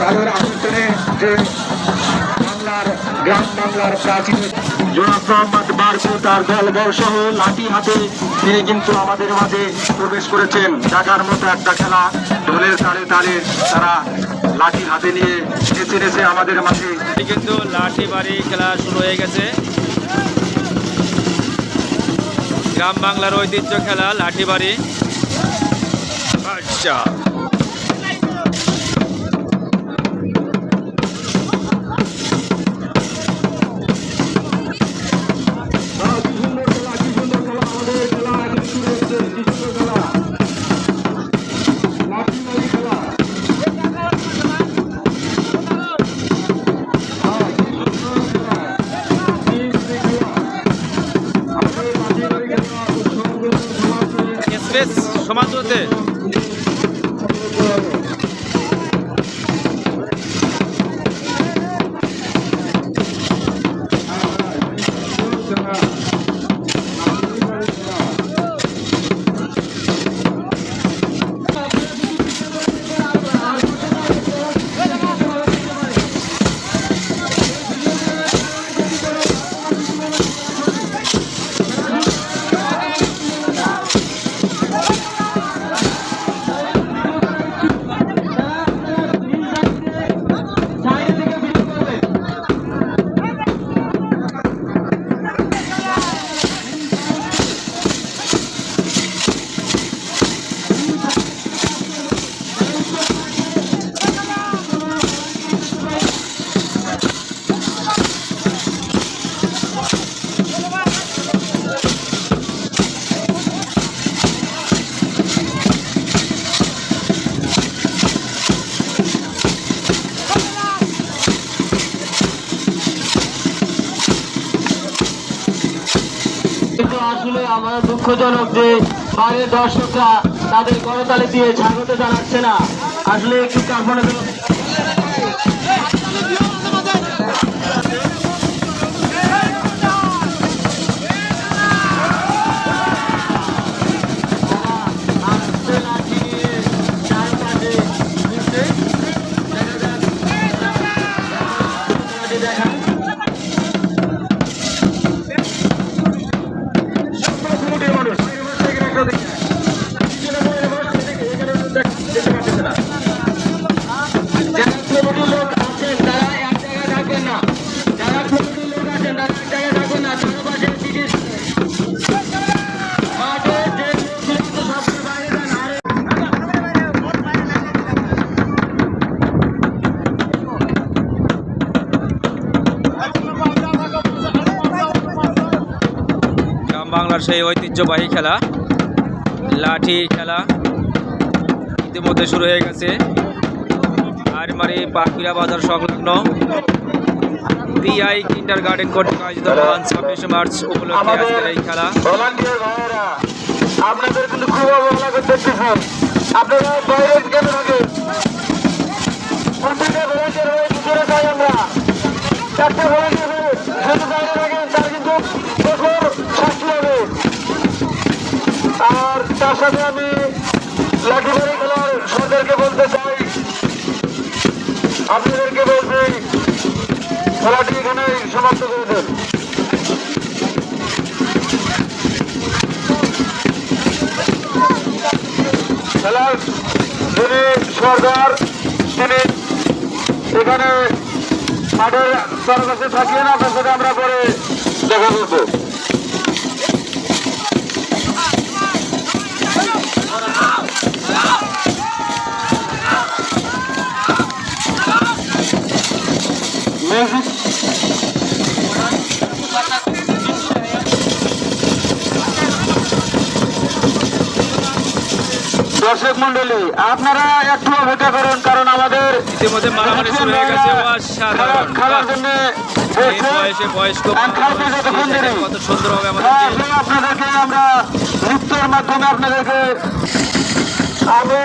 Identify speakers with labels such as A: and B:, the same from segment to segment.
A: তাদের আবর্তনে যে বাংলার গ্রাম বাংলার প্রাচীন জনাব মোহাম্মদ বারকু তার দলবল সহ লাঠি হাতে তিনি কিন্তু আমাদের মাঝে প্রবেশ করেছেন। ঢাকার মতো একটা খেলা ঢোলের তালে তালে তারা লাঠি হাতে নিয়ে নেচে নেচে আমাদের মাঝে
B: কিন্তু লাঠি বাড়ি খেলা শুরু হয়ে গেছে। গ্রাম বাংলার ঐতিহ্য খেলা লাঠি বাড়ি। আচ্ছা সমান চলতে
C: আসলে আমার দুঃখজনক যে বাইরের দর্শকরা তাদের করতালি দিয়ে স্বাগত জানাচ্ছে না। আসলে একটু কার্পণে
B: বাংলার সেই ঐতিহ্যবাহী খেলা লাঠি খেলা ইতিমধ্যে শুরু হয়ে গেছে। আরমারি পাখিরা বাজার সংলগ্ন পিআই কিন্ডার গার্ডেন কর্তৃক আয়োজিত 26 মার্চ উপলক্ষে আজকের এই খেলা।
C: আপনাদের কিন্তু খুব অবহেলা করতেছেন। আপনারা বাইরে কেন থাকেন? প্রত্যেকটা ভলান্টিয়ার হয়ে ভিতরে যাই আমরা। একটা ভলান্টিয়ার হয়ে যদি বাইরে থাকেন তার কিন্তু কঠোর শাস্তি হবে। আর তার সাথে আমি লাঠিবাড়ি খেলার সরকারকে বলতে চাই, আপনাদেরকে বলছি খেলাটি এখানে সমাপ্ত করে দেন। খেলার যিনি সরকার তিনি এখানে মাঠের তার কাছে থাকিয়ে না, আপনার সাথে আমরা পরে দেখা করবো। দর্শক মন্ডলী আপনারা একটু অপেক্ষা করুন, কারণ আমাদের
B: ইতিমধ্যে মারামারি শুরু হয়ে গেছে।
C: খেলার জন্য
B: কত সুন্দরভাবে আমাদের
C: আপনাদেরকে আমরা নৃত্যের মাধ্যমে আপনাদেরকে আমি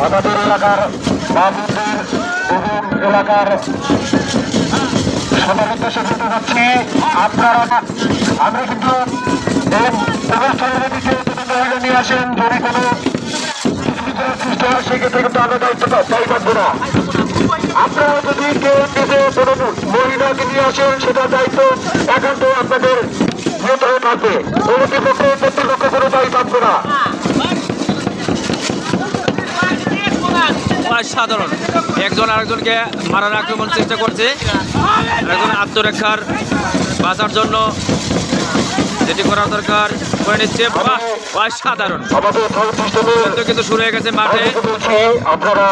C: আমাদের এলাকার বাবুদের এবং এলাকার সবার উদ্দেশ্যে বলতে যাচ্ছি, আপনারা আমরা কিন্তু এই অনুষ্ঠানের নিয়ে আসেন, যদি কোনো সৃষ্টি হয় সেক্ষেত্রে কিন্তু আমরা দায়িত্ব দায়ী থাকবো না। আপনারা যদি কেউ নিজে কোনো মহিলাকে নিয়ে আসেন, সেটার দায়িত্ব একান্ত আপনাদের নিয়ন্ত্রণে থাকবে। প্রকৃতপক্ষে কর্তৃপক্ষ কোনো দায়ী থাকবে না।
B: সাধারণ একজন আরেকজনকে মারার আক্রমণ চেষ্টা করছে, একজন আত্মরক্ষার বাঁচার জন্য যেটি করা দরকার করে নিচ্ছে। সাধারণ
C: আমাদের
B: যুদ্ধ কিন্তু শুরু হয়ে গেছে মাঠে।
C: বলছি, আপনারা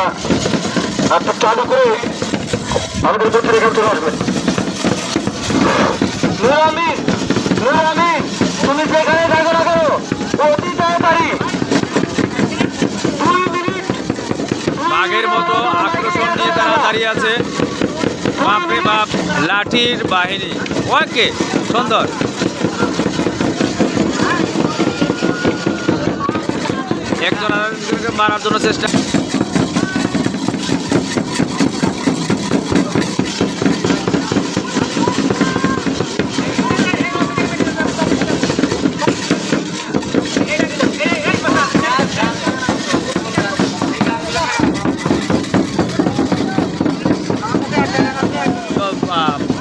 C: একটা চালু করে আমাদের পক্ষে এখান চলে আসবেন। তুমি যেখানে থাকো না কেন, অতি তাড়াতাড়ি 2 মিনিট
B: বাঘের মতো আক্রোশন নিয়ে তারা দাঁড়িয়ে আছে। বাপরে বাপ, লাঠির বাহিনী। ওকে, সুন্দর। একজন আরেকজনকে মারার জন্য চেষ্টা।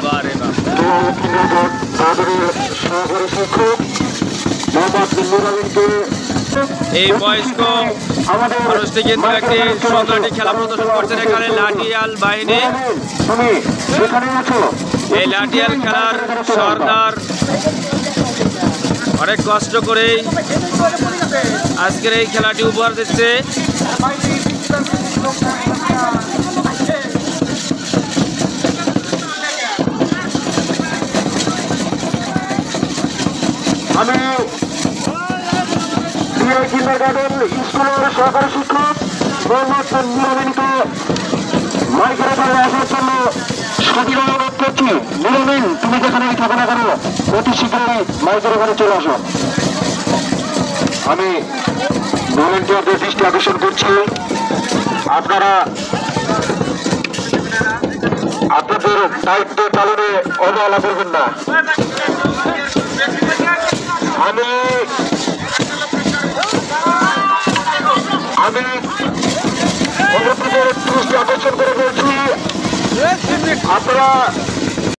B: বারে বাপ,
C: সহকারী শিক্ষক মোহাম্মদ নুরুল আমিনকে
B: এই বয়স্ক
C: আমাদের
B: মানুষটি কিন্তু একটি সুন্দর একটি খেলা প্রদর্শন করছেন এখানে। লাঠিয়াল বাহিনী,
C: তুমি সেখানে আছো।
B: এই লাঠিয়াল খেলার সর্দার অনেক কষ্ট করেই আজকের এই খেলাটি উপহার দিচ্ছে।
C: আমি কিন্ডারগার্টেন স্কুলের সহকারী শিক্ষক মোহাম্মদ নুরুল আমিনকে মাইকের উপরে আসার জন্য সবিনয় অনুরোধ করছি। নুরুল আমিন, তুমি যেখানেই থাকো না কেন, অতি শীঘ্রই মাইকের উপরে চলে আসো। আমি ভলেন্টিয়ারদের দৃষ্টি আকর্ষণ করছি, আপনারা আপনাদের দায়িত্ব পালনে অবহেলা করবেন না। আমি অনুপ্রদের দৃষ্টি আকর্ষণ করে বলছি, আপনারা